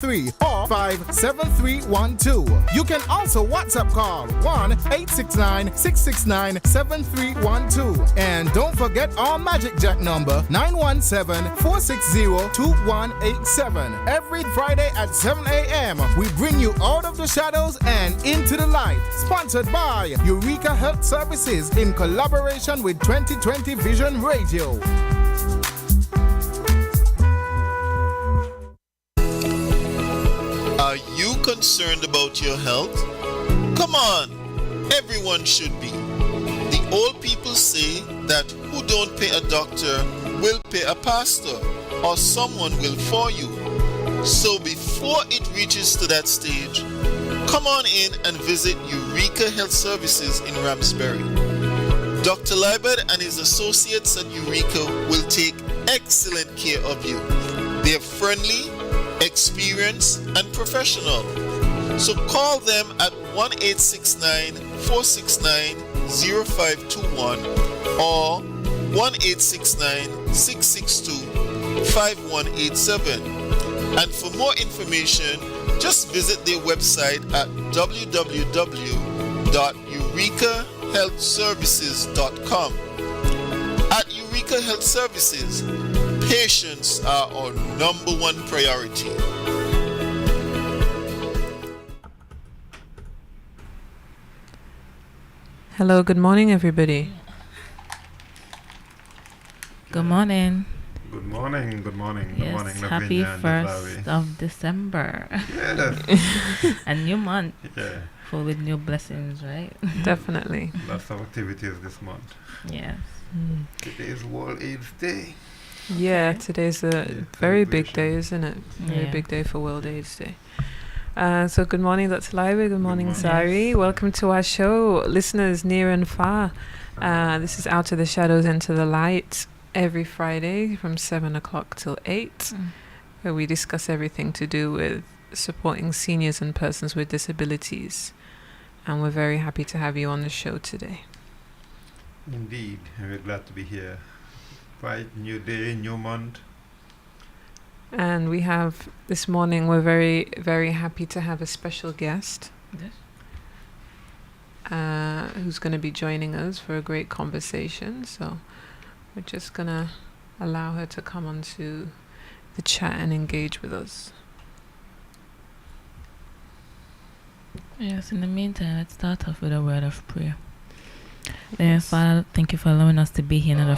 3 or 57312. You can also WhatsApp call 1-869-669-7312. And don't forget our Magic Jack number 917-460-2187. Every Friday at 7 a.m. we bring you out of the shadows and into the light. Sponsored by Eureka Health Services in collaboration with 2020 Vision Radio. Are you concerned about your health? Come on, everyone should be. The old people say that who don't pay a doctor will pay a pastor, or someone will for you. So before it reaches to that stage, come on in and visit Eureka Health Services in Ramsbury. Dr. Liebert and his associates at Eureka will take excellent care of you. They're friendly, experienced, and professional. So call them at 1-869-469-0521 or 1-869-662-5187. And for more information, just visit their website at www.eurekahealthservices.com. At Eureka Health Services, patients are our number one priority. Hello, good morning, everybody. Good morning. Good morning, good morning, good Yes, morning. happy Lavinia and 1st Zoe. of December. Yeah, A new month yeah, full with new blessings, right? Definitely. lots of activities this month. Yes. Today is World AIDS Day. Yeah, today's a Yeah, very big celebration. day, isn't it? Very Yeah. big day for World AIDS Day. So good morning, Dr. Laiwe. Good morning, morning. Zari. Yes. Welcome to our show, listeners near and far. This is Out of the Shadows into the Light every Friday from 7 o'clock till 8, where we discuss everything to do with supporting seniors and persons with disabilities. And we're very happy to have you on the show today. Indeed, and we're glad to be here. Right, new day, new month. And we have this morning, we're very, very happy to have a special guest Yes. who's going to be joining us for a great conversation. So we're just going to allow her to come onto the chat and engage with us. Yes, in the meantime, let's start off with a word of prayer. Dear Father, thank you for allowing us to be here another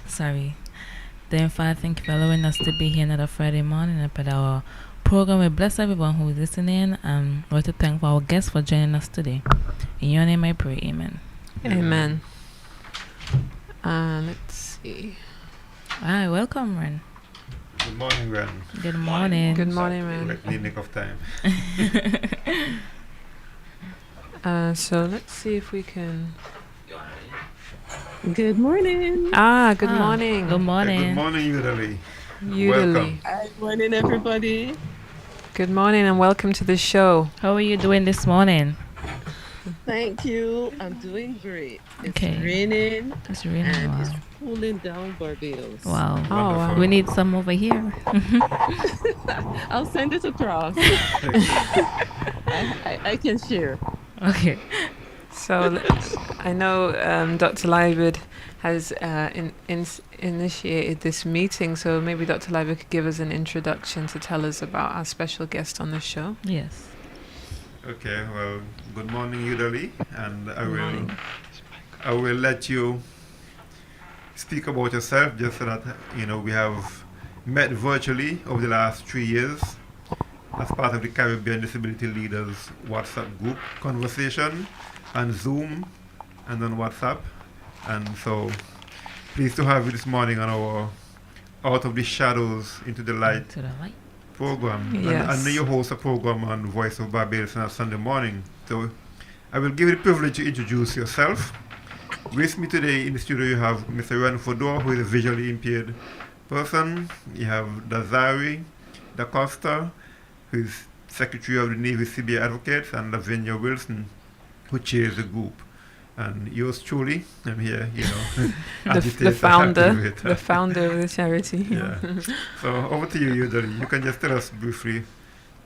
Sorry. Dear Father, thank you for allowing us to be here another Friday morning and put our program. We bless everyone who is listening, and we want to thank our guests for joining us today. In your name I pray, amen. Amen. Let's see. Hi, welcome, Ren. Good morning, Ren. Good morning. Good morning, man. Like the nick of time. So let's see if we can. Good morning. Good morning. Good Good morning. morning, Udali. Udali. Good morning, everybody. Good morning and welcome to the show. How are you doing this morning? Thank you. I'm doing great. It's Okay. raining It's raining. and Wow. it's cooling down Barbados. Wow. Oh, wow. Wonderful. We need some over here. I'll send it across. I can share. Okay. So I know Dr. Liebert has initiated this meeting, so maybe Dr. Liebert could give us an introduction to tell us about our special guest on the show. Yes. Okay, well, good morning, Udali, and morning. I will let you speak about yourself, just so that we have met virtually over the last 3 years as part of the Caribbean Disability Leaders WhatsApp group conversation on Zoom and on WhatsApp. And so pleased to have you this morning on our Out of the Shadows into the Light To the light. program. Yes. And you host a program on Voice of Barbados on Sunday morning. So I will give you the privilege to introduce yourself. With me today in the studio you have Mr. Ran Fodor, who is a visually impaired person. You have Dazari Da Costa, who is Secretary of the Navy CBA Advocates, and Lavinia Wilson, who chairs the group. And yours truly, I'm here, you know, The agitated, happy founder, with the founder of the charity. yeah. So over to you, Yudali. You can just tell us briefly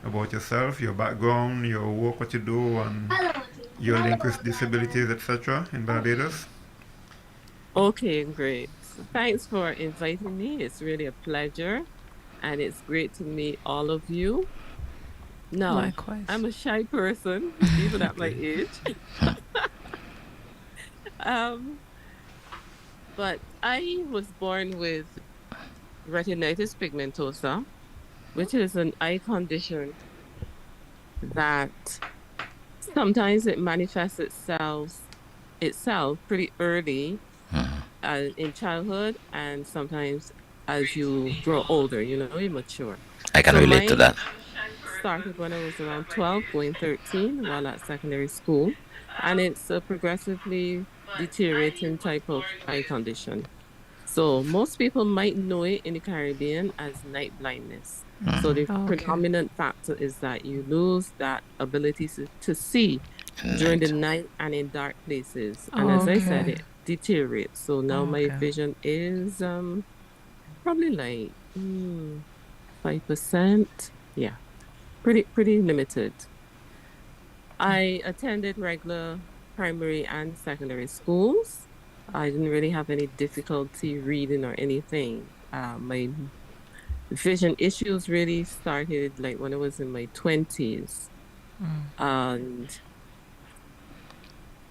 about yourself, your background, your work, what you do, and your link with disabilities, etc. in Barbados. Okay, great. Thanks for inviting me. It's really a pleasure, and it's great to meet all of you. Now, Likewise. I'm a shy person, even at my Okay. age. Um, but I was born with retinitis pigmentosa, which is an eye condition that sometimes it manifests itself pretty early in childhood, and sometimes as you grow older, you mature. I can So relate to mine that. started when I was around 12, going 13, while at secondary school, and it's a progressively deteriorating type of eye condition. So most people might know it in the Caribbean as night blindness. So the Oh, okay. predominant factor is that you lose that ability to see during the Night. night and in dark places. And Oh, as I said, okay. it deteriorates. So now Oh, my okay. vision is probably like 5%. Yeah, pretty limited. I attended regular primary and secondary schools. I didn't really have any difficulty reading or anything. My vision issues really started like when I was in my 20s. And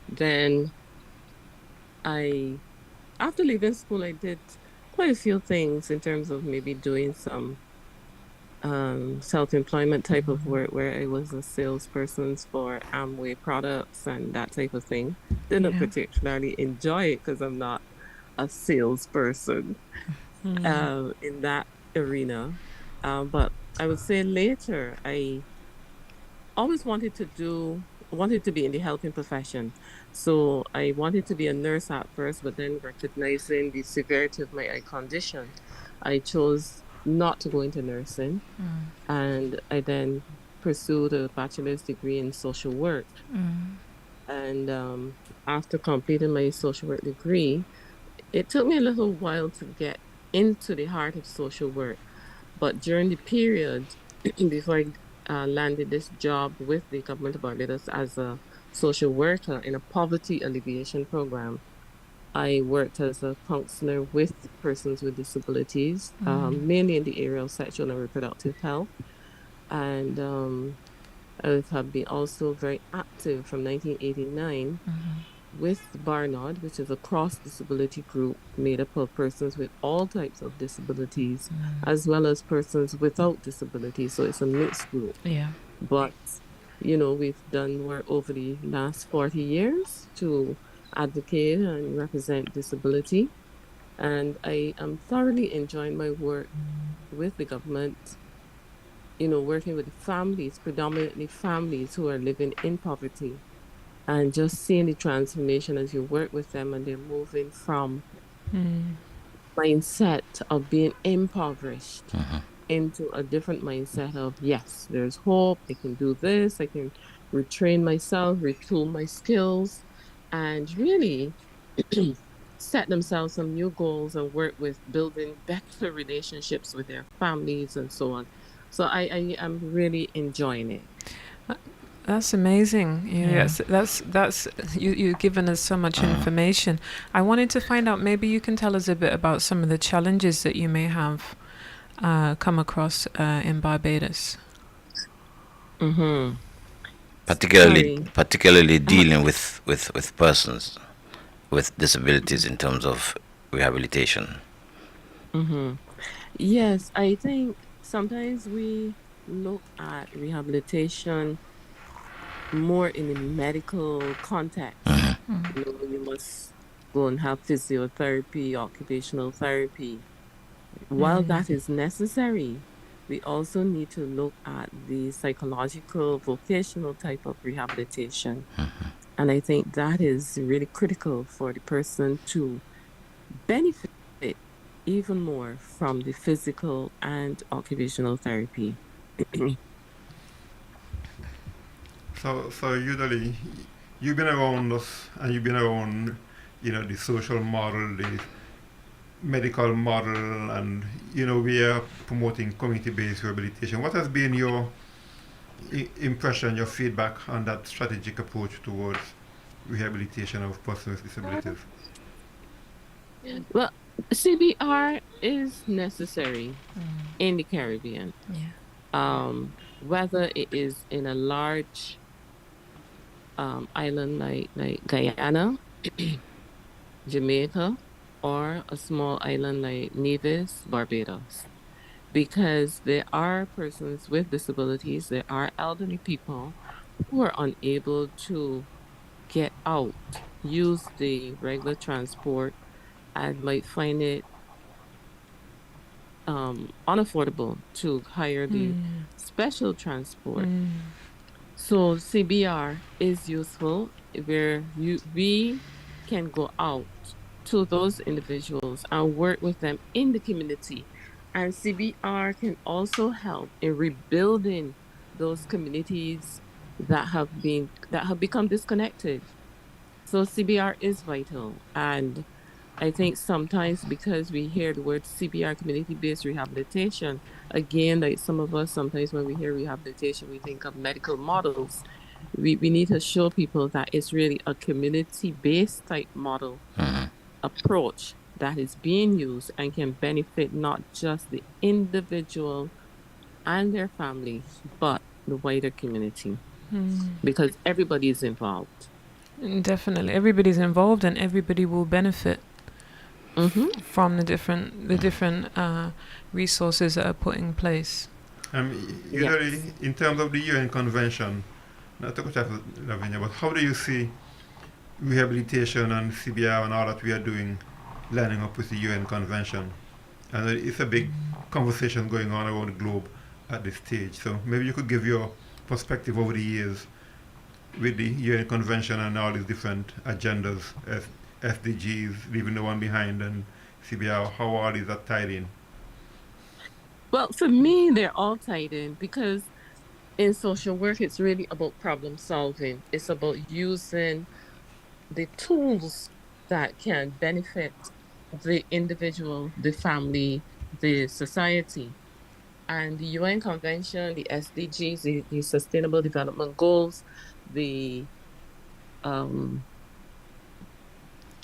then I, after leaving school, I did quite a few things in terms of maybe doing some self-employment type of work where I was a salesperson for Amway products and that type of thing. Didn't Yeah. particularly enjoy it because I'm not a salesperson in that arena. But I would say later, I always wanted to be in the helping profession. So I wanted to be a nurse at first, but then recognizing the severity of my eye condition, I chose not to go into nursing. And I then pursued a bachelor's degree in social work. And after completing my social work degree, it took me a little while to get into the heart of social work. But during the period before I landed this job with the government of Barbados as a social worker in a poverty alleviation program, I worked as a counselor with persons with disabilities, mainly in the area of sexual and reproductive health. And I have been also very active from 1989 with Barnard, which is a cross disability group made up of persons with all types of disabilities, as well as persons without disabilities. So it's a mixed group. Yeah. But, we've done work over the last 40 years to advocate and represent disability. And I am thoroughly enjoying my work with the government, working with families, predominantly families who are living in poverty, and just seeing the transformation as you work with them and they're moving from mindset of being impoverished into a different mindset of yes, there's hope, I can do this, I can retrain myself, retool my skills, and really set themselves some new goals and work with building better relationships with their families and so on. So I am really enjoying it. That's amazing. Yes, that's you've given us so much information. I wanted to find out, maybe you can tell us a bit about some of the challenges that you may have come across in Barbados. Particularly dealing with persons with disabilities in terms of rehabilitation. Yes, I think sometimes we look at rehabilitation more in a medical context. You must go and have physiotherapy, occupational therapy. While that is necessary, we also need to look at the psychological, vocational type of rehabilitation. And I think that is really critical for the person to benefit even more from the physical and occupational therapy. So usually, you've been around us and you've been around, the social model, the medical model, and we are promoting community-based rehabilitation. What has been your impression, your feedback on that strategic approach towards rehabilitation of persons with disabilities? Well, CBR is necessary in the Caribbean. Yeah. Whether it is in a large island like Guyana, Jamaica, or a small island like Nevis, Barbados. Because there are persons with disabilities, there are elderly people who are unable to get out, use the regular transport, and might find it unaffordable to hire the special transport. So CBR is useful where we can go out to those individuals and work with them in the community. And CBR can also help in rebuilding those communities that have become disconnected. So CBR is vital. And I think sometimes because we hear the word CBR, community based rehabilitation, again, like some of us, sometimes when we hear rehabilitation, we think of medical models. We need to show people that it's really a community based type model approach that is being used and can benefit not just the individual and their family, but the wider community because everybody is involved. Definitely, everybody's involved, and everybody will benefit Mm-hmm. from the different resources that are put in place. Usually, in terms of the UN Convention, not to cut off Lavinia, but how do you see rehabilitation and CBR and all that we are doing lining up with the UN Convention? And it's a big conversation going on around the globe at this stage. So maybe you could give your perspective over the years with the UN Convention and all these different agendas, SDGs, leaving the one behind, and CBR, how all these are tied in. Well, for me, they're all tied in because in social work, it's really about problem solving. It's about using the tools that can benefit the individual, the family, the society. And the UN Convention, the SDGs, the Sustainable Development Goals, the um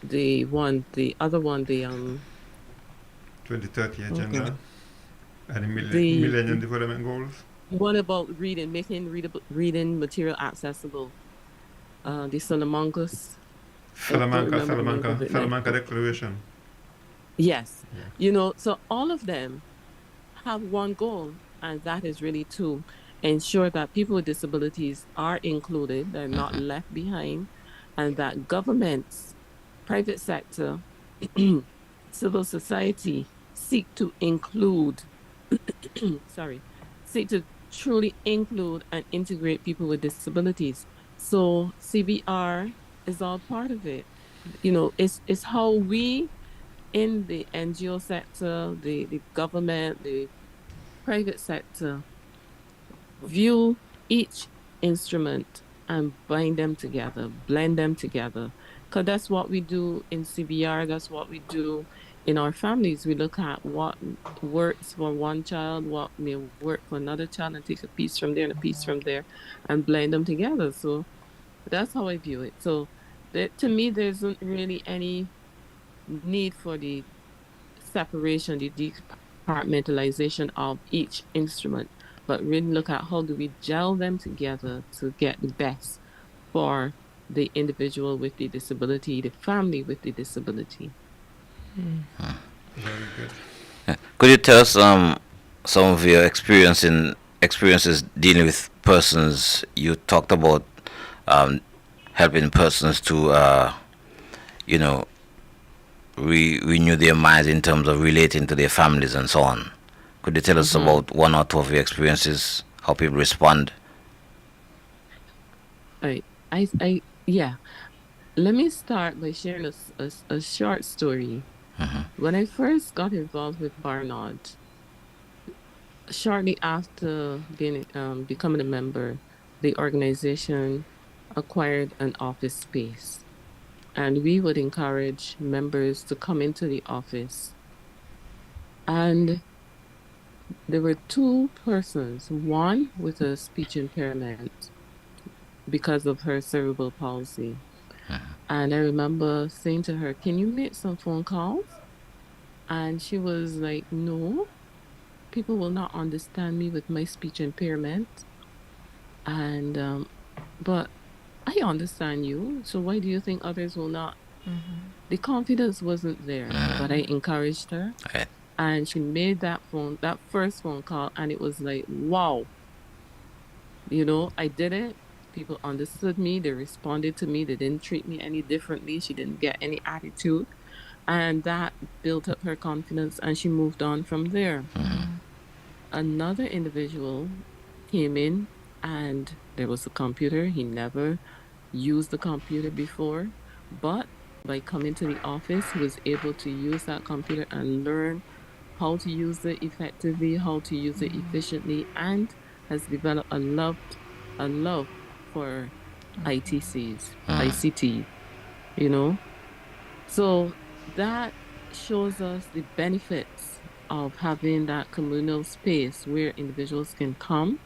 the other one, the 2030 oh agenda God, and the the Millennium Development Goals. one about reading, making reading material accessible. The Salamanca's, I don't Salamanca, remember the name of Salamanca, it now. Salamanca Declaration. Yes, Yeah. so all of them have one goal, and that is really to ensure that people with disabilities are included, they're not left behind, and that governments, private sector, civil society seek to include, sorry, seek to truly include and integrate people with disabilities. So CBR is all part of it. It's how we in the NGO sector, the government, the private sector view each instrument and bind them together, blend them together. Because that's what we do in CBR, that's what we do in our families. We look at what works for one child, what may work for another child, and take a piece from there and a piece from there and blend them together. So that's how I view it. So to me, there isn't really any need for the separation, the departmentalization of each instrument, but really look at how do we gel them together to get the best for the individual with the disability, the family with the disability. Very good. Could you tell us some of your experiences dealing with persons? You talked about helping persons to renew their minds in terms of relating to their families and so on. Could you tell us about one or two of your experiences, how people respond? Right. Yeah. Let me start by sharing a short story. When I first got involved with Barnard, shortly after becoming a member, the organization acquired an office space. And we would encourage members to come into the office. And there were two persons, one with a speech impairment because of her cerebral palsy. And I remember saying to her, "Can you make some phone calls?" And she was like, "No, people will not understand me with my speech impairment. And, but I understand you. So why do you think others will not?" The confidence wasn't there, but I encouraged her. Right. And she made that first phone call, and it was like, wow, I did it. People understood me. They responded to me. They didn't treat me any differently. She didn't get any attitude. And that built up her confidence, and she moved on from there. Another individual came in, and there was a computer. He never used the computer before, but by coming to the office, he was able to use that computer and learn how to use it effectively, how to use it efficiently, and has developed a love for ICT, So that shows us the benefits of having that communal space where individuals can come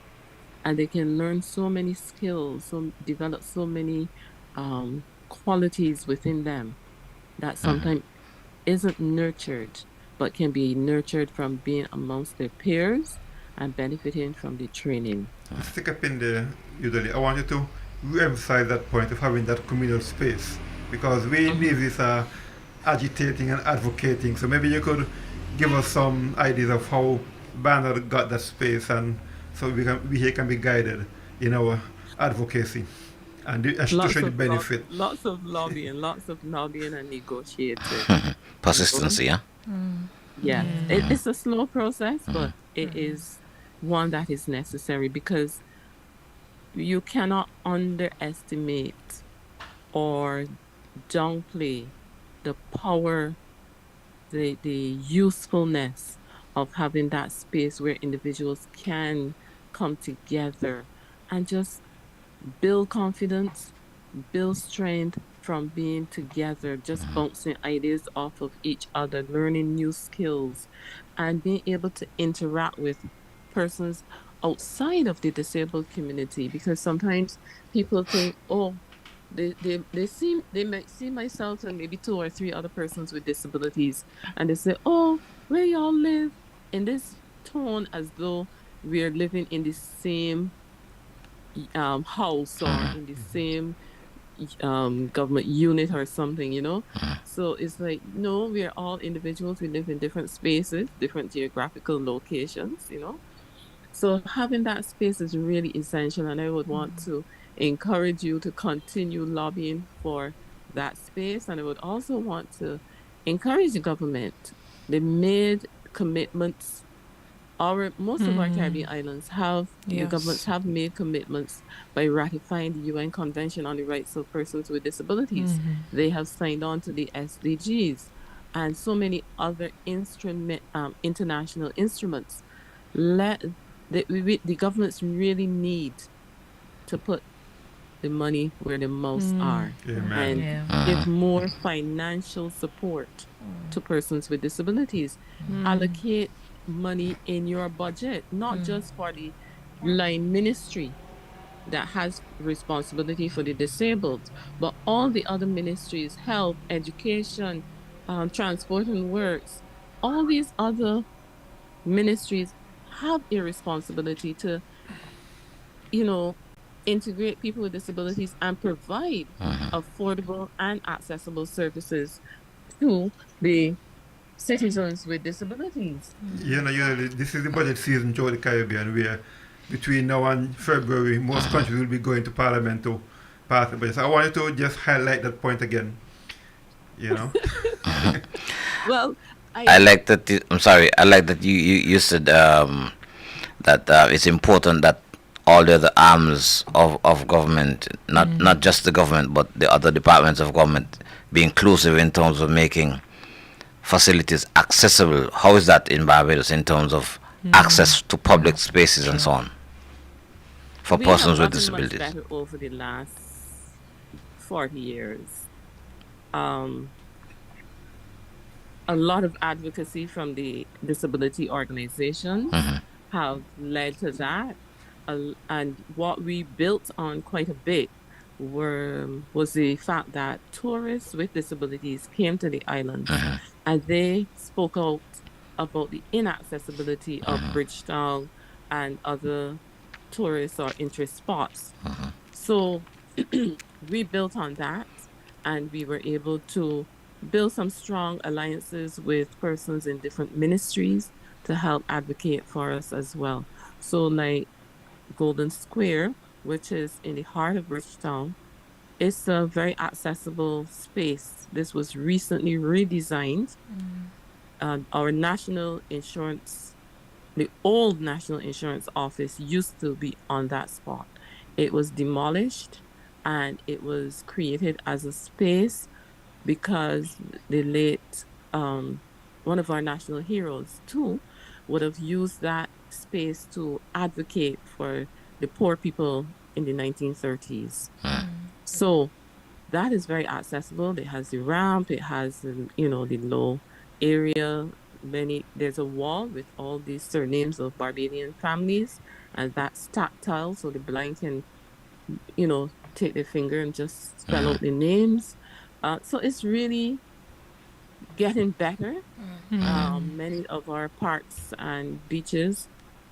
and they can learn so many skills, develop so many qualities within them that sometimes isn't nurtured, but can be nurtured from being amongst their peers and benefiting from the training. Stick up in there, Udali. I want you to re-emphasize that point of having that communal space, because we need this agitating and advocating. So maybe you could give us some ideas of how Banner got that space, and so we here can be guided in our advocacy and to show the benefit. Lots of lobbying and negotiating. Persistency, yeah? Yeah, it's a slow process, but it is one that is necessary, because you cannot underestimate or downplay the power, the usefulness of having that space where individuals can come together and just build confidence, build strength from being together, just bouncing ideas off of each other, learning new skills, and being able to interact with persons outside of the disabled community. Because sometimes people think, oh, they might see myself and maybe 2 or 3 other persons with disabilities, and they say, "Oh, where y'all live?" In this tone, as though we're living in the same house or in the same government unit or something. So it's like, no, we are all individuals. We live in different spaces, different geographical locations. So having that space is really essential, and I would want to encourage you to continue lobbying for that space. And I would also want to encourage the government. They made commitments. Most of our Caribbean islands the governments have made commitments by ratifying the UN Convention on the Rights of Persons with Disabilities. They have signed on to the SDGs and so many other international instruments. The governments really need to put the money where the mouths are. Amen. And give more financial support to persons with disabilities. Allocate money in your budget, not just for the line ministry that has responsibility for the disabled, but all the other ministries, health, education, transport and works. All these other ministries have a responsibility to integrate people with disabilities and provide affordable and accessible services to the citizens with disabilities. This is the budget season throughout the Caribbean, where between now and February, most countries will be going to Parliament to pass the budget. So I wanted to just highlight that point again. Well, I like that. I like that you said that it's important that all the other arms of government, not just the government, but the other departments of government, be inclusive in terms of making facilities accessible. How is that in Barbados in terms of access to public spaces and so on for persons with disabilities? Much better over the last 40 years, um, a lot of advocacy from the disability organizations Mhm. have led to that. And what we built on quite a bit was the fact that tourists with disabilities came to the islands Mhm. and they spoke out about the inaccessibility of Mhm. Bridgetown and other tourist or interest spots. Mhm. So we built on that and we were able to build some strong alliances with persons in different ministries to help advocate for us as well. So, like Golden Square, which is in the heart of Bridgetown, it's a very accessible space. This was recently redesigned. Our national insurance, the old national insurance office used to be on that spot. It was demolished and it was created as a space because the late one of our national heroes too would have used that space to advocate for the poor people in the 1930s. So that is very accessible. It has the ramp, it has the low area. There's a wall with all these surnames of Barbadian families, and that's tactile, so the blind can take their finger and just spell out Mhm. the names. So it's really getting better. Many of our parks and beaches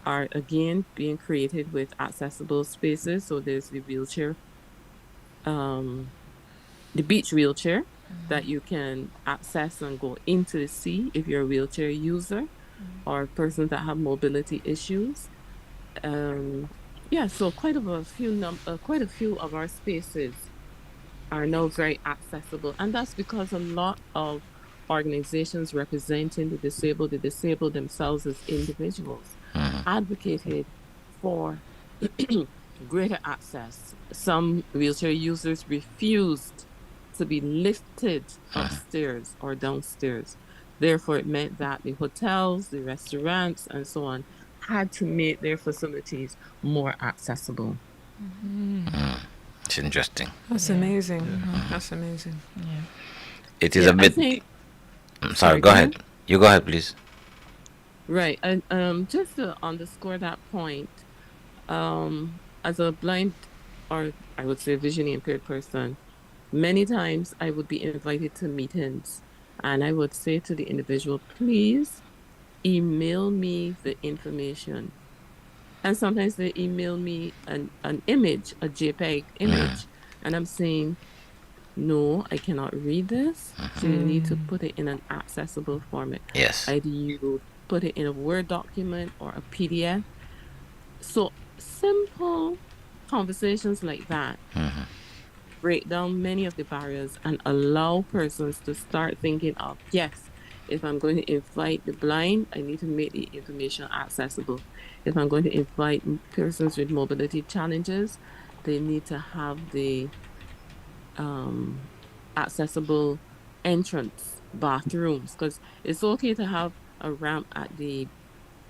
are again being created with accessible spaces. So there's um, the beach wheelchair that you can access and go into the sea if you're a wheelchair user or persons that have mobility issues. Um, yeah, so quite a few of our spaces are now very accessible. And that's because a lot of organizations representing the disabled themselves as individuals, Mhm. advocated for greater access. Some wheelchair users refused to be lifted upstairs or downstairs. Therefore, it meant that the hotels, the restaurants, and so on had to make their facilities more accessible. It's interesting. That's Yeah. amazing. That's amazing. Yeah. It is Yeah, a I bit. think. I'm sorry. Sorry, Go go ahead. ahead. You go ahead, please. Right. And just to underscore that point, as a blind or I would say visually impaired person, many times I would be invited to meetings and I would say to the individual, please email me the information. And sometimes they email me an image, a JPEG Mhm. image, and I'm saying, no, I cannot read this. So you need to put it in an accessible format. Yes. Either you put it in a Word document or a PDF. So simple conversations like that Mhm. break down many of the barriers and allow persons to start thinking of, yes, if I'm going to invite the blind, I need to make the information accessible. If I'm going to invite persons with mobility challenges, they need to have the um, accessible entrance bathrooms because it's okay to have a ramp at the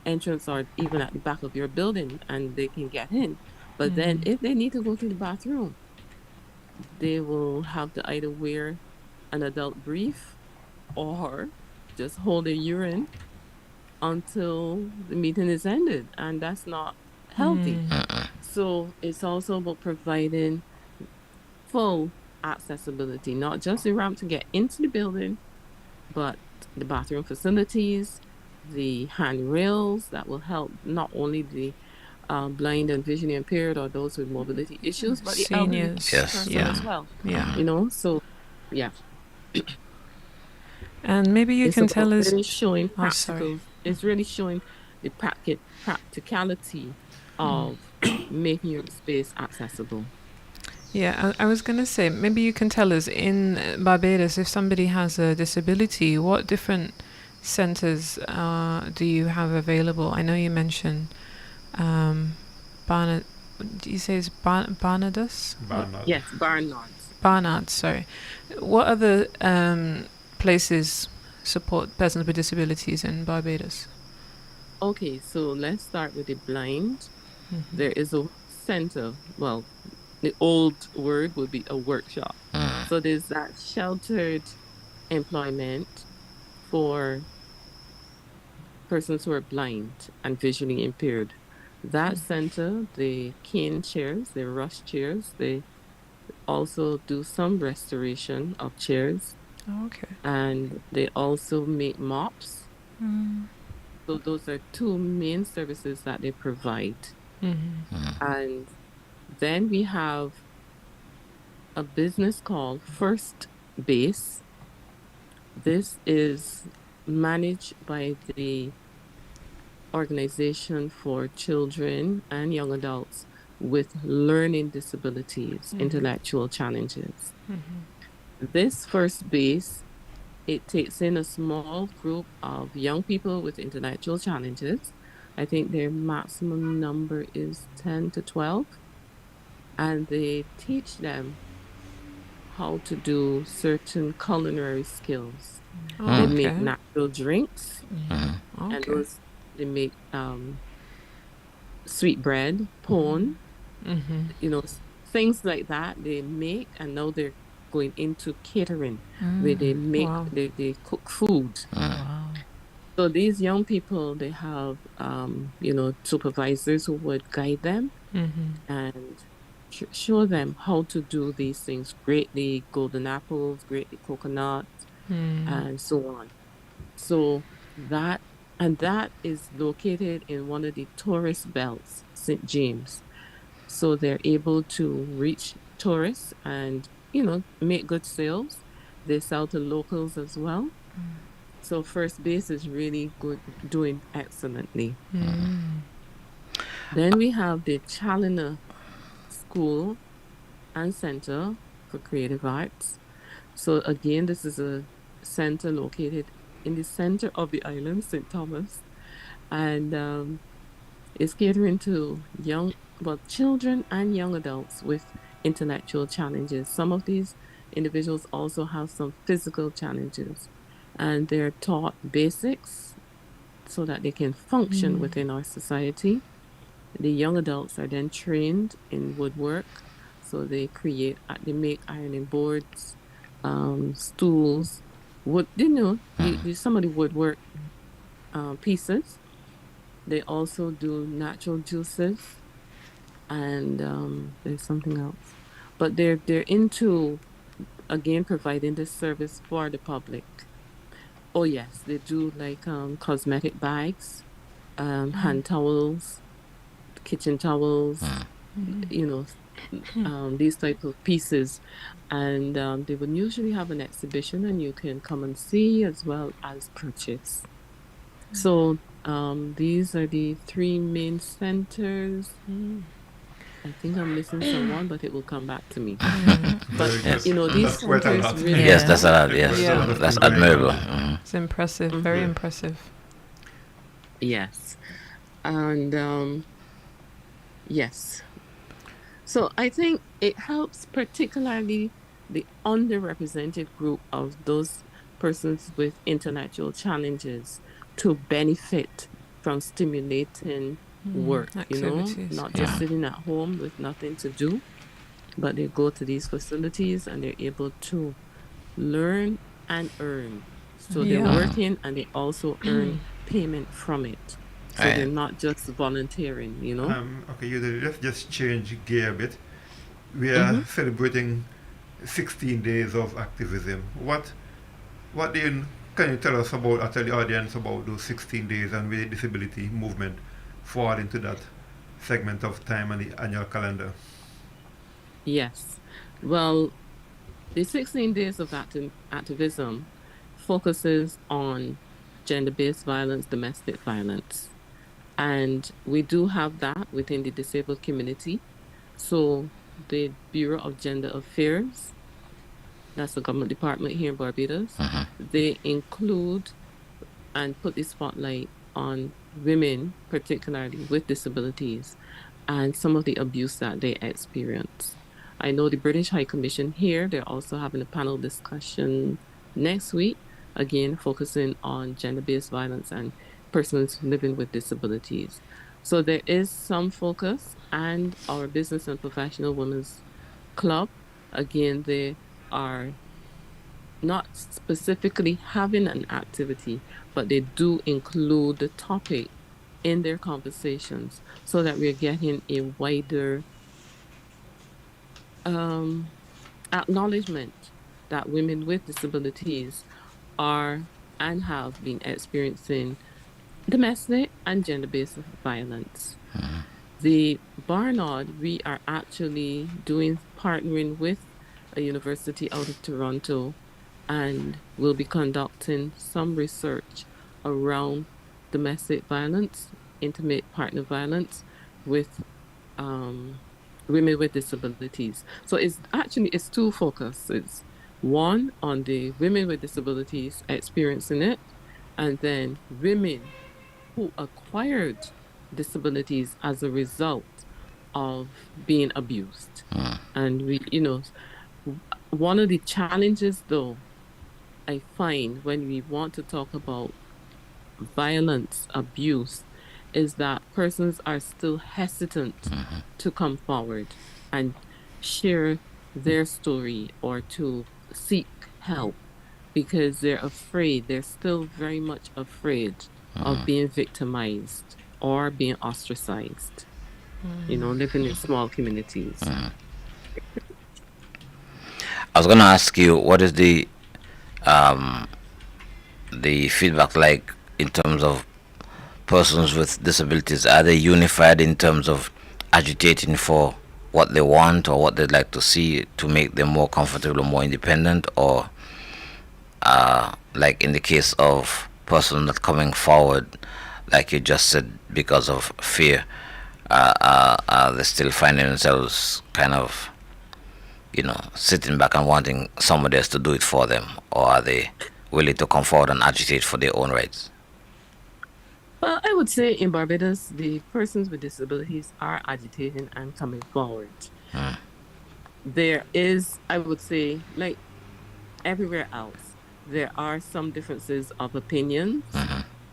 entrance or even at the back of your building and they can get in. But then if they need to go to the bathroom, they will have to either wear an adult brief or just hold their urine until the meeting is ended. And that's not healthy. So it's also about providing full accessibility, not just the ramp to get into the building, but the bathroom facilities, the handrails that will help not only the blind and visually impaired or those with mobility issues, but the elderly Seniors. Yes. person Yeah. as well. Yeah. So yeah, And maybe you it's can about tell us. really showing Oh, sorry. practical. It's really showing the practicality of making your space accessible. Yeah, I was going to say, maybe you can tell us in Barbados, if somebody has a disability, what different centers do you have available? I know you mentioned Barnard. Do you say it's Barnardus? Barnard. Yes, Barnards. Barnard, sorry. What other places support persons with disabilities in Barbados? Okay, so let's start with the blind. There is a center, well, the old word would be a workshop. So there's that sheltered employment for persons who are blind and visually impaired. That center, the cane chairs, the rush chairs, they also do some restoration of chairs, Okay. and they also make mops. So those are two main services that they provide. And then we have a business called First Base. This is managed by the Organization for Children and Young Adults with Learning Disabilities, Intellectual Challenges. This First Base, it takes in a small group of young people with intellectual challenges. I think their maximum number is 10 to 12. And they teach them how to do certain culinary skills. They make Okay. natural drinks, and Okay. those they make sweet bread, pone, things like that. They make, and now they're going into catering, where they make Wow. they cook food. Wow. So these young people, they have supervisors who would guide them and show them how to do these things. Grate the golden apples, grate the coconut, and so on. So that is located in one of the tourist belts, St. James. So they're able to reach tourists and make good sales. They sell to locals as well. So First Base is really good, doing excellently. Then we have the Challoner School and Center for Creative Arts. So again, this is a center located in the center of the island, St. Thomas, and it's catering to children and young adults with intellectual challenges. Some of these individuals also have some physical challenges, and they're taught basics so that they can function within our society. The young adults are then trained in woodwork, so they make ironing boards, stools, wood. Some of the woodwork pieces. They also do natural juices, and there's something else, but they're into again providing this service for the public. Oh yes, they do like cosmetic bags, hand towels, kitchen towels, these type of pieces, and they would usually have an exhibition, and you can come and see as well as purchase. So these are the three main centers. I think I'm missing someone, but it will come back to me. But Yes. these That's quite a centers lot. really. Yes, that's a lot. Yes, Yeah. that's admirable. It's impressive. Very impressive. Yes. And yes. So I think it helps particularly the underrepresented group of those persons with intellectual challenges to benefit from stimulating work, Activities. not just sitting at home with nothing to do, but they go to these facilities and they're able to learn and earn. So they're Yeah. working and they also earn payment from it. So Right. they're not just volunteering, Okay, let's just change gear a bit. We are celebrating 16 days of activism. Can you tell us about, tell the audience about those 16 days and where the disability movement fall into that segment of time on the annual calendar? Yes. Well, the 16 days of activism focuses on gender-based violence, domestic violence. And we do have that within the disabled community. So the Bureau of Gender Affairs, that's the government department here in Barbados, they include and put the spotlight on women, particularly with disabilities, and some of the abuse that they experience. I know the British High Commission here, they're also having a panel discussion next week, again, focusing on gender-based violence and persons living with disabilities. So there is some focus, and our Business and Professional Women's club, again, they are not specifically having an activity, but they do include the topic in their conversations so that we're getting a wider um, acknowledgement that women with disabilities are and have been experiencing domestic and gender based violence. The Barnard, we are actually partnering with a university out of Toronto, and we'll be conducting some research around domestic violence, intimate partner violence with um, women with disabilities. So it's two focuses. One on the women with disabilities experiencing it, and then women who acquired disabilities as a result of being abused. And one of the challenges though I find when we want to talk about violence, abuse, is that persons are still hesitant to come forward and share their story or to seek help because they're afraid. They're still very much afraid of being victimized or being ostracized, living in small communities. I was gonna ask you, what is um, the feedback like in terms of persons with disabilities? Are they unified in terms of agitating for what they want or what they'd like to see to make them more comfortable or more independent, or like in the case of persons not coming forward, like you just said, because of fear, they're still finding themselves kind of, sitting back and wanting somebody else to do it for them, or are they willing to come forward and agitate for their own rights? Well, I would say in Barbados, the persons with disabilities are agitating and coming forward. There is, I would say, like everywhere else, there are some differences of opinions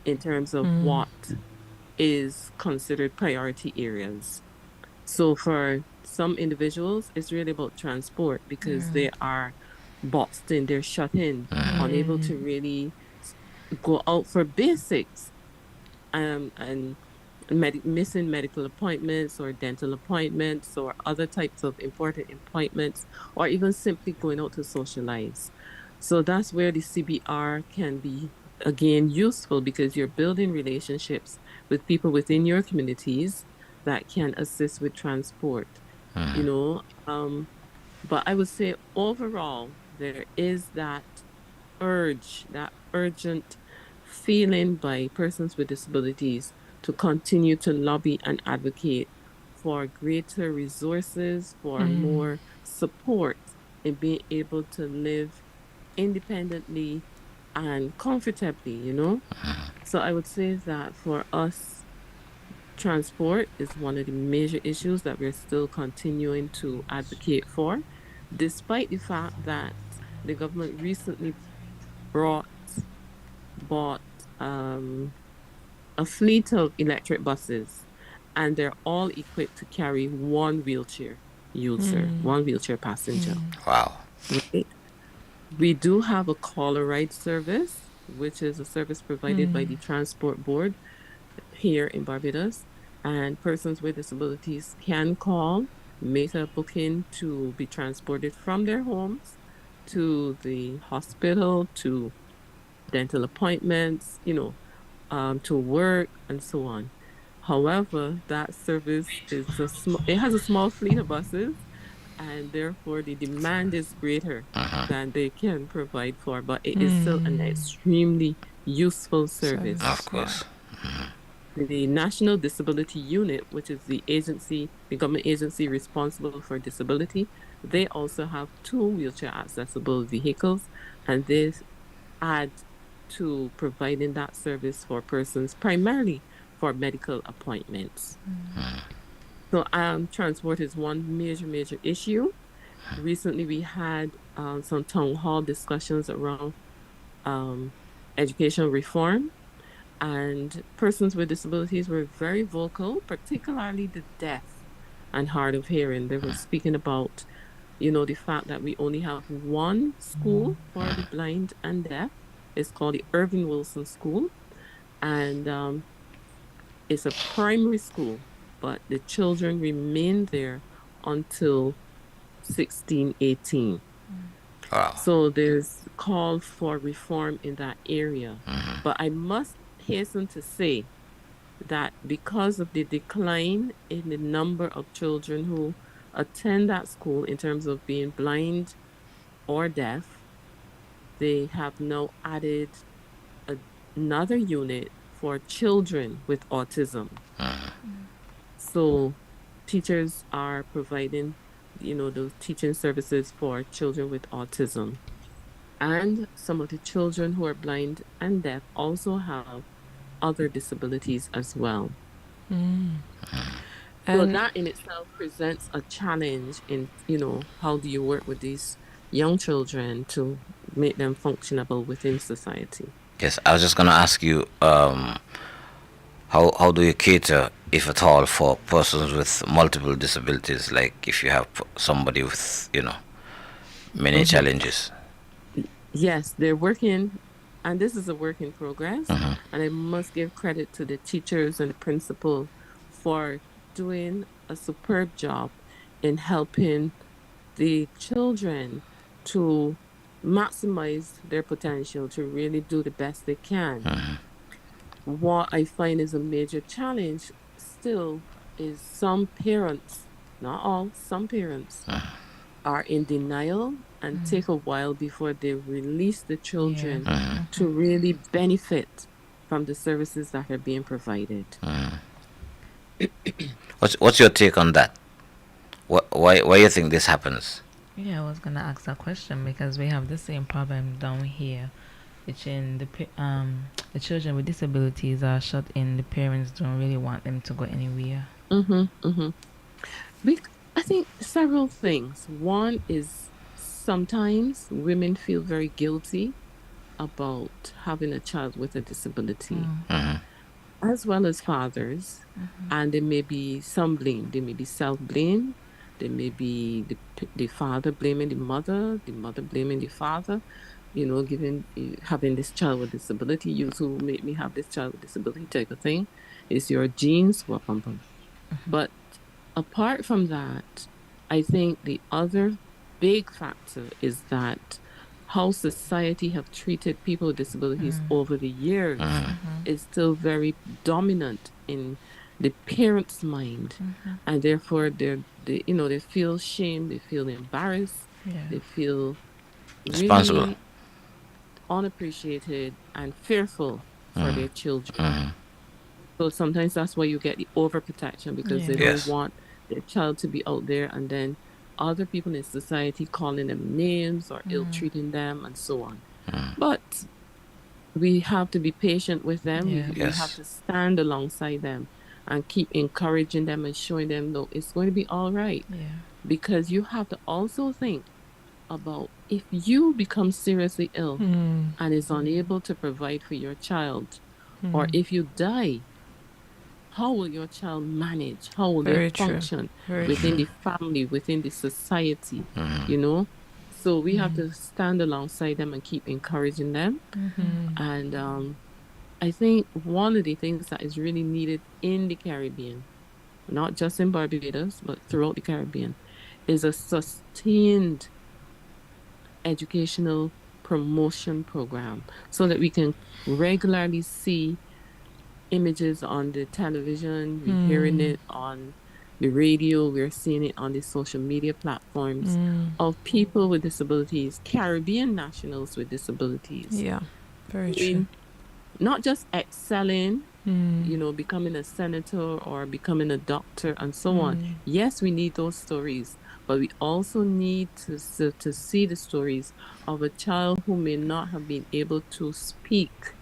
in terms of what is considered priority areas. So for some individuals, it's really about transport because they are boxed in, they're shut in, unable to really go out for basics, and missing medical appointments or dental appointments or other types of important appointments, or even simply going out to socialize. So that's where the CBR can be again useful because you're building relationships with people within your communities that can assist with transport, you know. But I would say overall, there is that urgent feeling by persons with disabilities to continue to lobby and advocate for greater resources, for more support in being able to live independently and comfortably. So I would say that for us, transport is one of the major issues that we're still continuing to advocate for, despite the fact that the government recently brought bought a fleet of electric buses, and they're all equipped to carry one wheelchair user, one wheelchair passenger. Wow. Right? We do have a caller ride service, which is a service provided by the Transport Board here in Barbados, and persons with disabilities can call, make a booking to be transported from their homes to the hospital, to dental appointments, to work and so on. However, that service it has a small fleet of buses, and therefore the demand is greater than they can provide for, but it is still an extremely useful service. Of course. The National Disability Unit, which is the government agency responsible for disability, they also have 2 wheelchair accessible vehicles, and this add to providing that service for persons primarily for medical appointments. So transport is one major issue. Recently, we had some town hall discussions around education reform, and persons with disabilities were very vocal, particularly the deaf and hard of hearing. They were speaking about The fact that we only have one school for the blind and deaf. It's called the Irving Wilson School, and it's a primary school, but the children remain there until 16, 18. Wow. So there's call for reform in that area. But I must hasten to say that because of the decline in the number of children who attend that school in terms of being blind or deaf, they have now added a, another unit for children with autism. So teachers are providing, those teaching services for children with autism. And some of the children who are blind and deaf also have other disabilities as well. So And that in itself presents a challenge in, how do you work with these young children to make them functionable within society? Yes, I was just gonna ask you, how do you cater, if at all, for persons with multiple disabilities? Like if you have somebody with, many challenges. Yes, they're working, and this is a work in progress. And I must give credit to the teachers and the principal for doing a superb job in helping the children to maximize their potential to really do the best they can. What I find is a major challenge still is some parents, not all, some parents are in denial and take a while before they release the children to really benefit from the services that are being provided. What's your take on that? Why you think this happens? Yeah, I was gonna ask that question because we have the same problem down here, which in the children with disabilities are shut in. The parents don't really want them to go anywhere. I think several things. One is sometimes women feel very guilty about having a child with a disability, as well as fathers. And there may be some blame. There may be self-blame. There may be the father blaming the mother blaming the father, having this child with disability. You who made me have this child with disability type of thing. It's your genes. But apart from that, I think the other big factor is that how society have treated people with disabilities over the years is still very dominant in the parents' mind, and therefore they feel shame, they feel embarrassed, they feel Responsible. really unappreciated and fearful for their children. So sometimes that's why you get the overprotection because they don't Yes. want their child to be out there and then other people in society calling them names or ill-treating them and so on. But we have to be patient with them. Yeah. We Yes. have to stand alongside them and keep encouraging them and showing them, no, it's going to be all right. Yeah. Because you have to also think about if you become seriously ill and is unable to provide for your child, or if you die, how will your child manage? How will Very they true. function Very within true. the family, within the society, So we have to stand alongside them and keep encouraging them. And I think one of the things that is really needed in the Caribbean, not just in Barbados, but throughout the Caribbean, is a sustained educational promotion program so that we can regularly see images on the television, we're hearing it on the radio, we're seeing it on the social media platforms of people with disabilities, Caribbean nationals with disabilities. Yeah, very true. Doing, not just excelling, becoming a senator or becoming a doctor and so on. Yes, we need those stories, but we also need to see the stories of a child who may not have been able to speak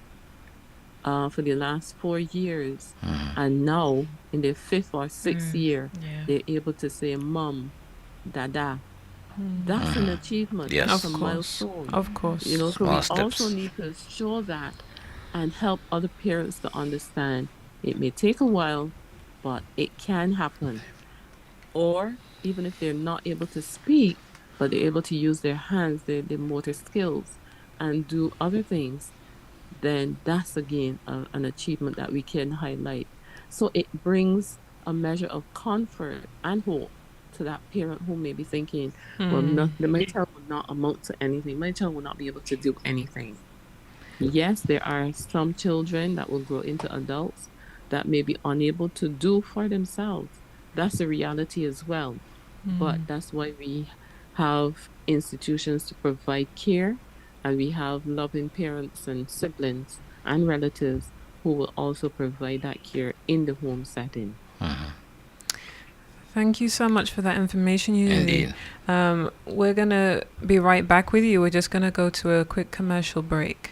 for the last 4 years, and now in their 5th or 6th year, they're able to say, "Mom, Dada." That's an achievement. Yes. That's Of a course. milestone. Of course. So we Small also steps. need to show that and help other parents to understand it may take a while, but it can happen. Or even if they're not able to speak, but they're able to use their hands, their motor skills, and do other things, then that's again an achievement that we can highlight. So it brings a measure of comfort and hope to that parent who may be thinking, well, my child will not amount to anything. My child will not be able to do anything. Yes, there are some children that will grow into adults that may be unable to do for themselves. That's a reality as well. But that's why we have institutions to provide care, and we have loving parents and siblings and relatives who will also provide that care in the home setting. Thank you so much for that information, Unity. Indeed. We're going to be right back with you. We're just going to go to a quick commercial break.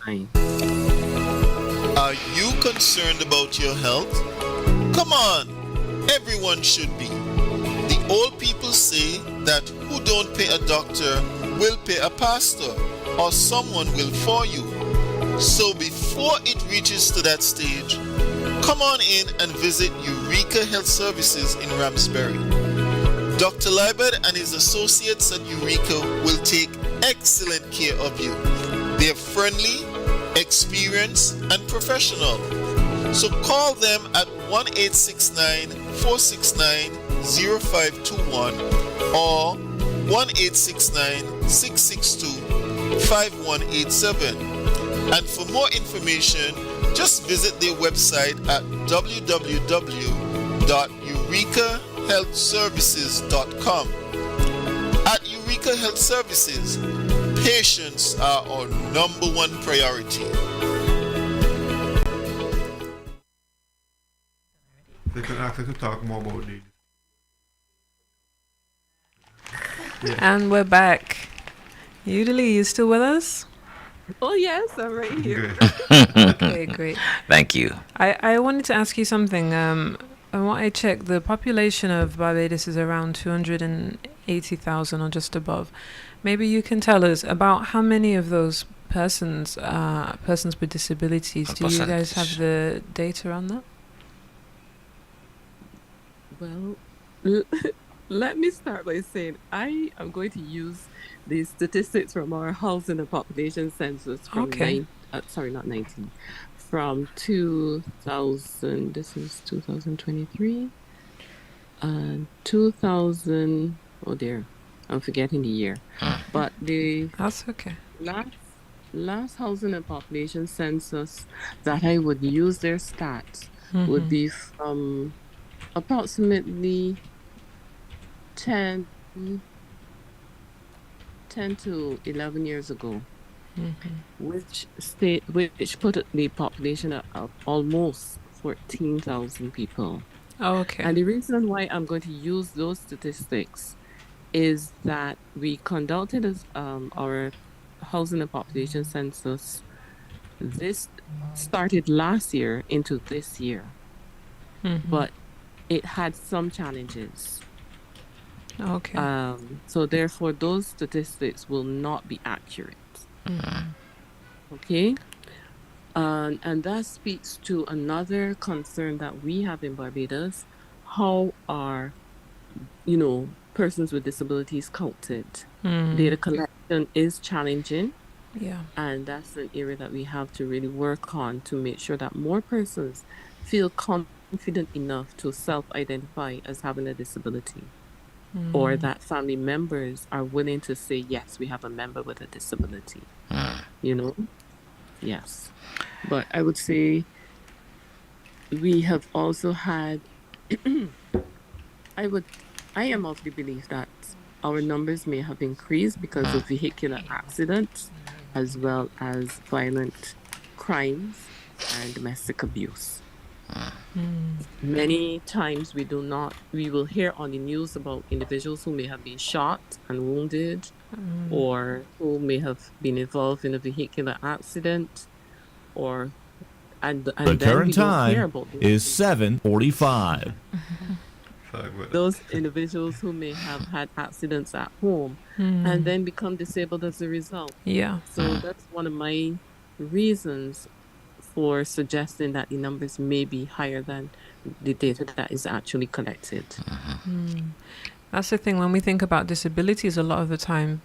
Fine. Are you concerned about your health? Come on, everyone should be. The old people say that who don't pay a doctor will pay a pastor, or someone will for you. So before it reaches to that stage, come on in and visit Eureka Health Services in Ramsbury. Dr. Liebert and his associates at Eureka will take excellent care of you. They're friendly, experienced, and professional. So call them at 1-869-469-0521 or 1-869-662-5187. And for more information, just visit their website at www.eurekahealthservices.com. At Eureka Health Services, patients are our number one priority. They can ask us to talk more about it. And we're back. Udally, you still with us? Oh, yes, I'm right here. Okay, great. Thank you. I wanted to ask you something. And what I checked, the population of Barbados is around 280,000 or just above. Maybe you can tell us about how many of those persons with disabilities. Do you guys have the data on that? Well, let me start by saying I am going to use the statistics from our housing and population census from from 2000. This is 2023 and 2000. Oh dear, I'm forgetting the year. But That's okay. Last housing and population census that I would use their stats would be from approximately 10 to 11 years ago, which put the population at almost 14,000 people. Oh, okay. And the reason why I'm going to use those statistics is that we conducted our housing and population census. This started last year into this year, but it had some challenges. Okay. So therefore, those statistics will not be accurate. Okay. And that speaks to another concern that we have in Barbados. How are, persons with disabilities counted? Data collection is challenging. Yeah. And that's an area that we have to really work on to make sure that more persons feel confident enough to self-identify as having a disability, or that family members are willing to say, yes, we have a member with a disability. Yes. But I would say we have also had I am of the belief that our numbers may have increased because of vehicular accidents as well as violent crimes and domestic abuse. Many times we will hear on the news about individuals who may have been shot and wounded, or who may have been involved in a vehicular accident, and The then current we don't hear time about those is 7:45. those individuals who may have had accidents at home and then become disabled as a result. Yeah. So that's one of my reasons for suggesting that the numbers may be higher than the data that is actually collected. That's the thing. When we think about disabilities, a lot of the time,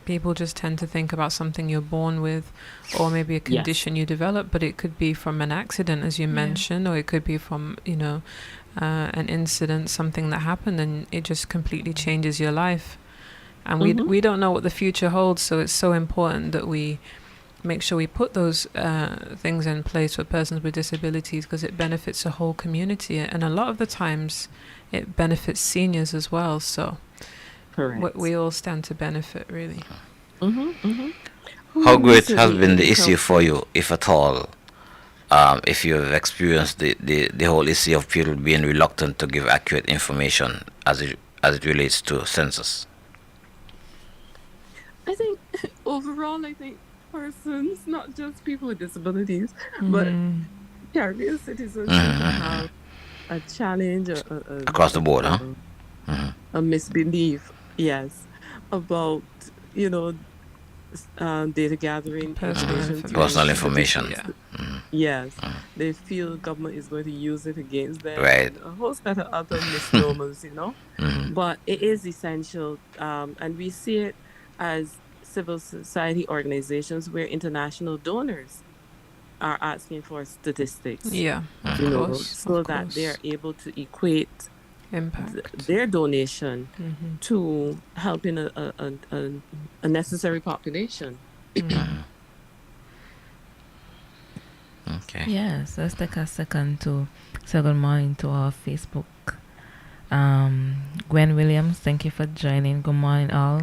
people just tend to think about something you're born with, or maybe a Yes. condition you develop. But it could be from an accident, as you mentioned, or it could be from an incident, something that happened, and it just completely changes your life. And we don't know what the future holds, so it's so important that we make sure we put those things in place for persons with disabilities, because it benefits the whole community, and a lot of the times it benefits seniors as well. So Correct. we all stand to benefit, really. How great has Recently, been the it issue helped- for you, if at all, if you have experienced the whole issue of people being reluctant to give accurate information as it relates to census? I think overall, I think persons, not just people with disabilities, but Caribbean citizens seem to have a challenge, Across the board, huh? a misbelief, yes, about data gathering, Personal Personal information. information. Yeah. Yes, they feel government is going to use it against them, Right. and a whole set of other misnomers, But it is essential, and we see it as civil society organizations where international donors are asking for statistics, Yeah, of course. so of that they are course. able to equate Impact. their donation to helping a necessary population. Okay. Yes, let's take a second to say good morning to our Facebook. Gwen Williams, thank you for joining. Good morning, all.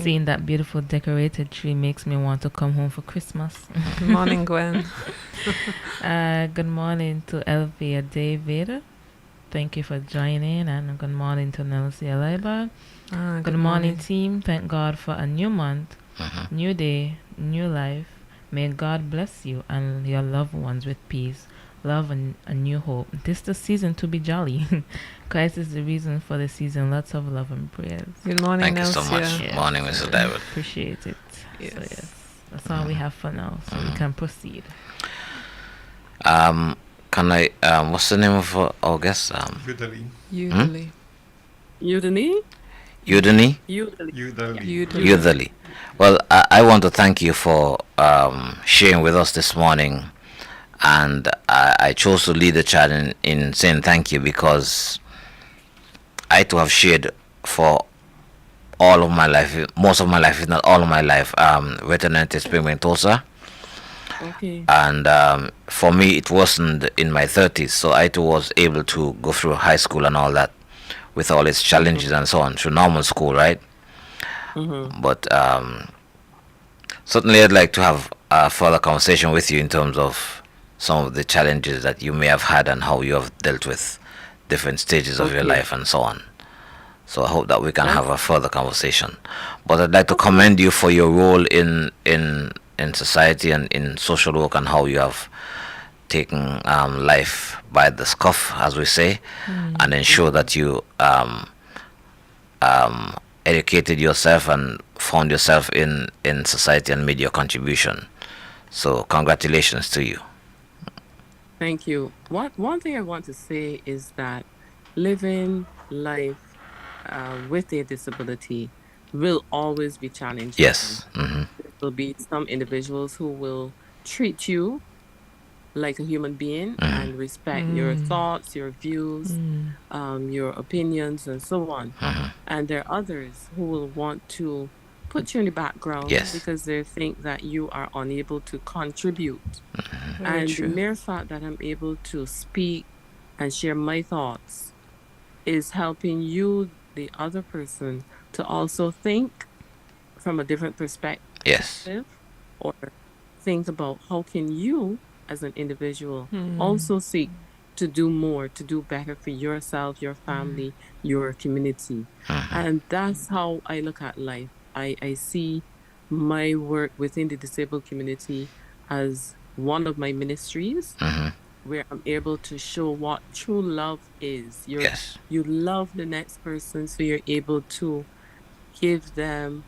Seeing that beautiful decorated tree makes me want to come home for Christmas. Good morning, Gwen. Good morning to Elvia David. Thank you for joining. And good morning to Nelsie Aliba. Good morning, team. Thank God for a new month, new day, new life. May God bless you and your loved ones with peace, love, and a new hope. This is the season to be jolly. Christ is the reason for the season. Lots of love and prayers. Good morning, Thank you so Nelsia. much. Yeah. Morning, Mr. David. Appreciate it. Yes. So yes, that's all we have for now. So we can proceed. Can I? What's the name of our guest? Udali. Usually. Udemy? Udany. Udali. Udally. Well, I want to thank you for sharing with us this morning, and I chose to lead the chat in saying thank you because I too have shared for all of my life, most of my life, if not all of my life, retinitis pigmentosa. Okay. And for me it wasn't in my 30s, so I too was able to go through high school and all that with all its challenges and so on through normal school, right? But certainly I'd like to have a further conversation with you in terms of some of the challenges that you may have had and how you have dealt with different stages of your Okay. life and so on. So I hope that we can have a further conversation. But I'd like to commend you for your role in society and in social work, and how you have taken life by the scuff, as we say, and ensure that you educated yourself and found yourself in society and made your contribution. So congratulations to you. Thank you. One thing I want to say is that living life with a disability will always be challenging. Yes. There will be some individuals who will treat you like a human being and respect your thoughts, your views, your opinions, and so on. And there are others who will want to put you in the background Yes. because they think that you are unable to contribute. Very And true. the mere fact that I'm able to speak and share my thoughts is helping you, the other person, to also think from a different perspective, Yes. or think about how can you as an individual also seek to do more, to do better for yourself, your family, your community. And that's how I look at life. I see my work within the disabled community as one of my ministries, where I'm able to show what true love is. Yes. You love the next person, so you're able to give them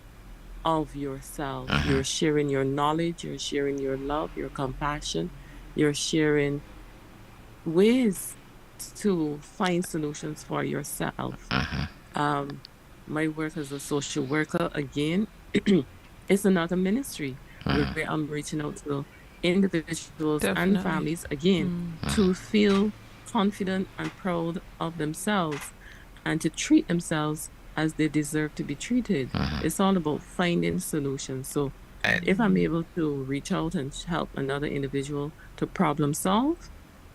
of yourself. You're sharing your knowledge, you're sharing your love, your compassion, you're sharing ways to find solutions for yourself. my work as a social worker, again, it's another ministry where I'm reaching out to individuals and Definitely. families, again, to feel confident and proud of themselves and to treat themselves as they deserve to be treated. It's all about finding solutions. So if I'm able to reach out and help another individual to problem solve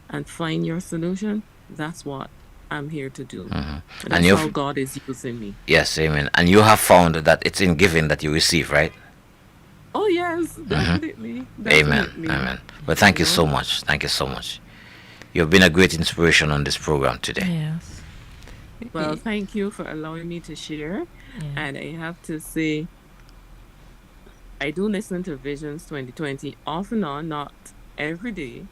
and find your solution, that's what I'm here to do. And that's how God is using me. Yes, amen. And you have found that it's in giving that you receive, right? Oh, yes, definitely. Amen. Definitely. Amen. Well, thank you so much. Thank you so much. You've been a great inspiration on this program today. Yes. Well, thank you for allowing me to share. Yeah. And I have to say, I do listen to Visions 2020 off and on, not every day.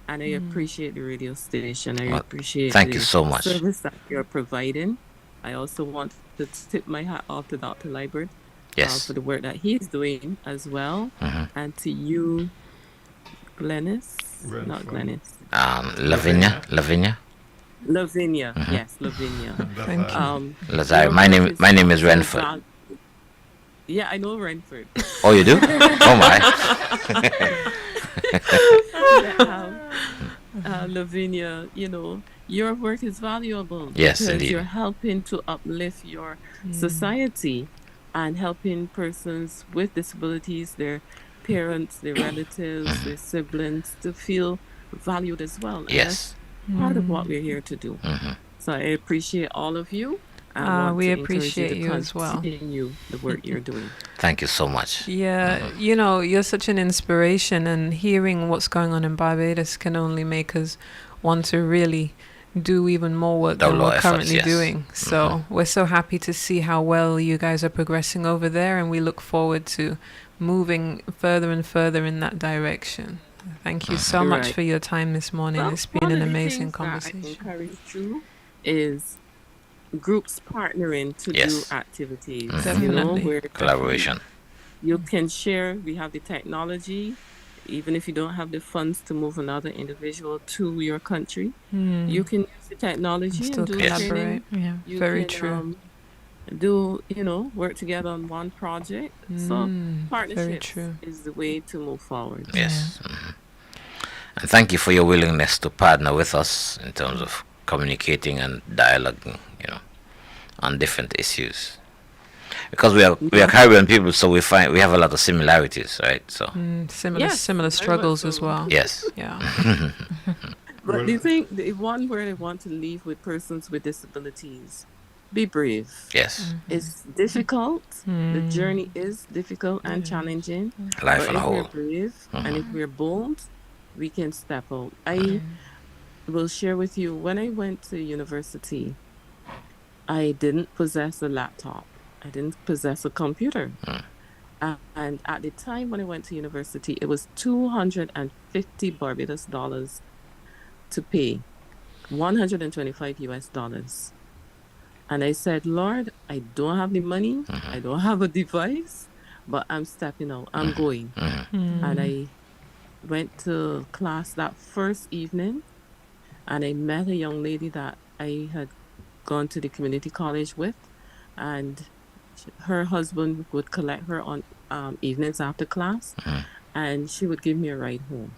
And I appreciate the radio station. I Well, appreciate thank the you so much. service that you're providing. I also want to tip my hat off to Dr. Liebert Yes. for the work that he's doing as well. And to you, Glennis, not Glennis. Lavinia. Lavinia, Mm-hmm. yes, Lavinia. Thank you. Lazare. Your My work name is so Renford. Yeah, I know Renford. Oh, you do? Oh my. Lavinia, your work is valuable Yes, because indeed. you're helping to uplift your society and helping persons with disabilities, their parents, their relatives, their siblings to feel valued as well. And Yes. that's part of what we're here to do. So I appreciate all of you. And want We to encourage appreciate you to as well. continue the work you're doing. Thank you so much. Yeah, you're such an inspiration, and hearing what's going on in Barbados can only make us want to really do even more work than Double our we're efforts, currently yes. doing. So we're so happy to see how well you guys are progressing over there, and we look forward to moving further and further in that direction. Thank you so much Right. for your time this morning. Well, It's been one an of the amazing things that I conversation. encourage you is groups partnering to Yes. do activities. Definitely. Where Collaboration. you can share. We have the technology. Even if you don't have the funds to move another individual to your country, you can use the technology Still and do collaborate. training. Yeah. You Very can, true. do work together on one project. So Very partnerships true. is the way to move forward. Yes. And thank you for your willingness to partner with us in terms of communicating and dialoguing, on different issues. Because we are Caribbean people, so we have a lot of similarities, right? So Similar Yes, similar very much struggles as so. well. yes. Yeah. But the one where I want to leave with persons with disabilities, be brave. Yes. It's difficult. The journey is difficult and challenging. Life But on a if we're whole. brave and if we're bold, we can step out. I will share with you, when I went to university, I didn't possess a laptop. I didn't possess a computer. And at the time when I went to university, it was 250 Barbados dollars to pay, 125 US dollars. And I said, Lord, I don't have the money. I don't have a device, but I'm stepping out. I'm going. And I went to class that first evening, and I met a young lady that I had gone to the community college with, and her husband would collect her on evenings after class, and she would give me a ride home.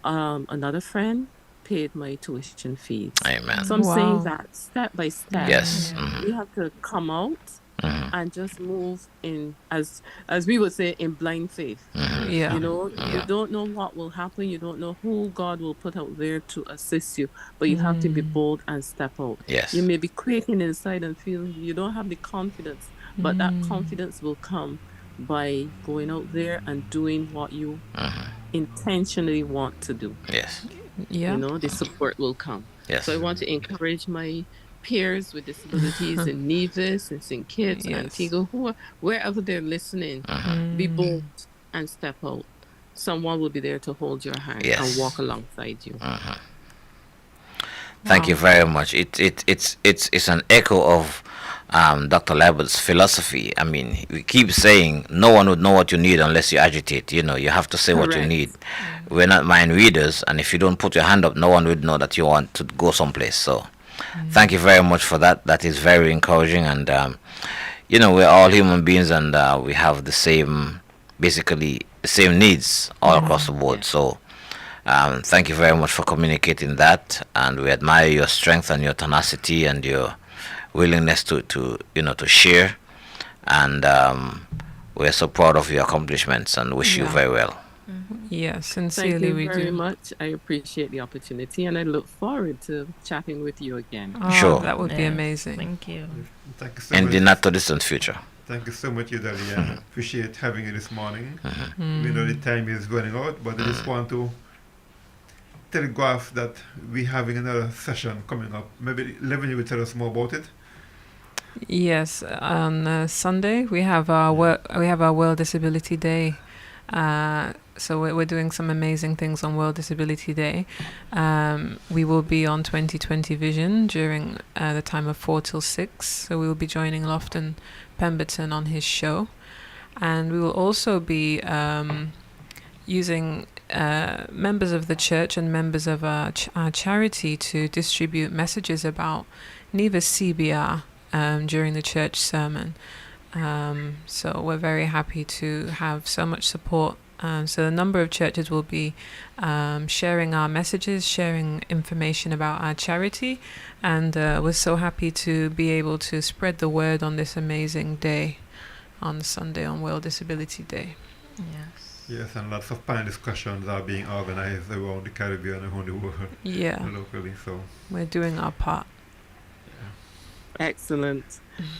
Another friend paid my tuition fees. Amen. So I'm Wow. saying that step by step, Yes. we have to come out and just move in, as we would say, in blind faith. Yeah. You don't know what will happen. You don't know who God will put out there to assist you, but you have to be bold and step out. Yes. You may be quaking inside and feel you don't have the confidence, but that confidence will come by going out there and doing what you intentionally want to do. Yes. Yeah. The support will come. Yes. So I want to encourage my peers with disabilities in Nevis and St. Kitts, Yes. Antigua, wherever they're listening, be bold and step out. Someone will be there to hold your hand Yes. and walk alongside you. Thank you very much. It's an echo of Dr. Leibert's philosophy. I mean, we keep saying no one would know what you need unless you agitate. You have to say what you Correct. need. We're not mind readers, and if you don't put your hand up, no one would know that you want to go someplace. So thank you very much for that. That is very encouraging, and we're all human beings, and we have the same, basically the same needs all across the board. So thank you very much for communicating that, and we admire your strength and your tenacity and your willingness to share, and we're so proud of your accomplishments and wish you very well. Yes, Thank sincerely you we very do. much. I appreciate the opportunity, and I look forward to chatting with you again. Oh, Sure. that would be Yes, amazing. Thank you. Thank you so In much. the not too distant future. Thank you so much, Udali. I appreciate having you this morning. We know the time is running out, but I just want to telegraph that we're having another session coming up. Maybe Levin, you will tell us more about it. Yes, on Sunday we have our World Disability Day. So we're doing some amazing things on World Disability Day. We will be on 2020 Vision during the time of 4 till 6. So we will be joining Lofton Pemberton on his show, and we will also be using members of the church and members of our charity to distribute messages about NEVA CBR during the church sermon. So we're very happy to have so much support. So a number of churches will be sharing our messages, sharing information about our charity, and we're so happy to be able to spread the word on this amazing day on Sunday, on World Disability Day. Yes. Yes, and lots of panel discussions are being organized around the Caribbean and around the world Yeah, locally. So we're doing our part. Excellent.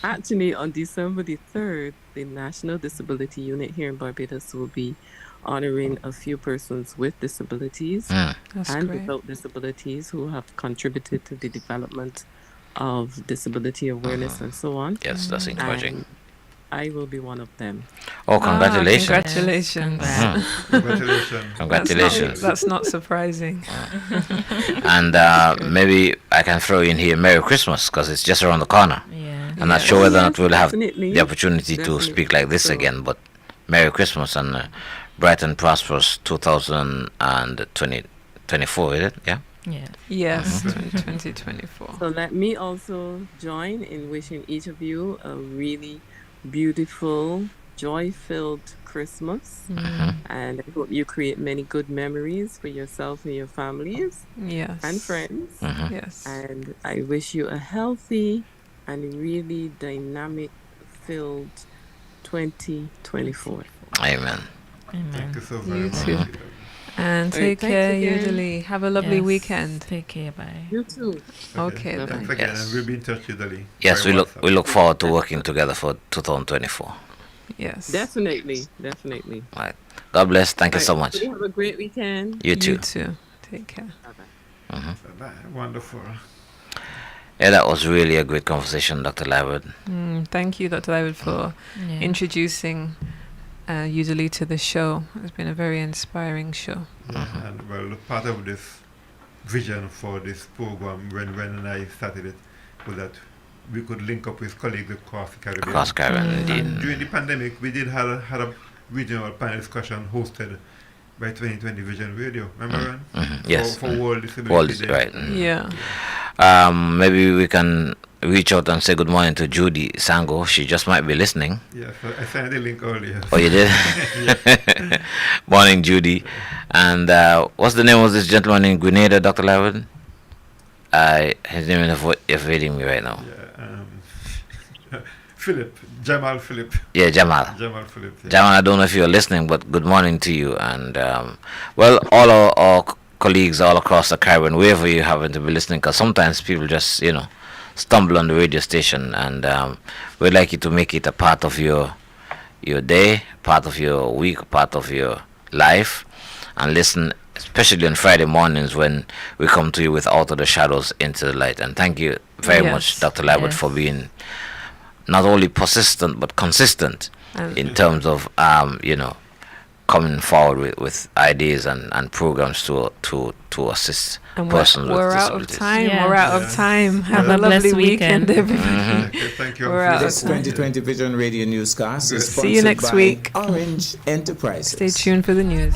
Actually, on December the 3rd, the National Disability Unit here in Barbados will be honoring a few persons with disabilities That's and great. without disabilities who have contributed to the development of disability awareness and so on. Yes, that's encouraging. And I will be one of them. Oh, congratulations. Congratulations. Yes, congratulations. Congratulations. That's not surprising. And maybe I can throw in here Merry Christmas, because it's just around the corner. Yeah. I'm not sure whether or not we'll have Definitely. the opportunity to Definitely. speak like this So- again, but Merry Christmas and bright and prosperous 2024, is it? Yeah? Yeah. Yes, 2024. So let me also join in wishing each of you a really beautiful, joy-filled Christmas. And I hope you create many good memories for yourself and your families Yes. and friends. Yes. And I wish you a healthy and really dynamic-filled 2024. Amen. Amen. Thank you so very You much. too. And All right, take thanks care, again. Udali. Have a lovely Yes, weekend. Take care. Bye. You too. Okay, Bye-bye. Thanks then. again, Yes. and we'll be in touch with Udali. Yes, by we WhatsApp. look forward to working together for 2024. Yes. Definitely. Definitely. Right. God bless. Thank you so Right. much. Have a great weekend. You too. You too. Take care. Bye-bye. Bye. Wonderful. Yeah, that was really a great conversation, Dr. Labard. Thank you, Dr. David, for Yeah. introducing Udali to the show. It's been a very inspiring show. And well, part of this vision for this program, when and I started it, was that we could link up with colleagues across the Caribbean. Across Caribbean, And indeed. during the pandemic, we did had a regional panel discussion hosted by 2020 Vision Radio. Remember, Ran? Yes. For World Disability World, Day. right. Yeah. Maybe we can reach out and say good morning to Judy Sango. She just might be listening. Yeah, so I sent the link earlier. Oh, you did? Morning, Judy. And what's the name of this gentleman in Grenada, Dr. Lavin? His name is evading me right now. Yeah, Jamal Philip. Yeah, Jamal. Jamal Philip. Yeah. Jamal, I don't know if you're listening, but good morning to you. And, well, all our colleagues all across the Caribbean, wherever you happen to be listening, because sometimes people just, stumble on the radio station. And we'd like you to make it a part of your day, part of your week, part of your life, and listen, especially on Friday mornings when we come to you with Out of the Shadows into the Light. And thank you very much, Dr. Labert, Yes. for being not only persistent but consistent in terms of coming forward with ideas and programs to assist And persons with we're out of disabilities. time. Yeah. We're out of Yeah. time. Have Have a a blessed lovely weekend, weekend. everybody. Okay, thank you. We're out of This time. 2020 Vision Radio Newscast is See you sponsored next by week. Orange Enterprises. Stay tuned for the news.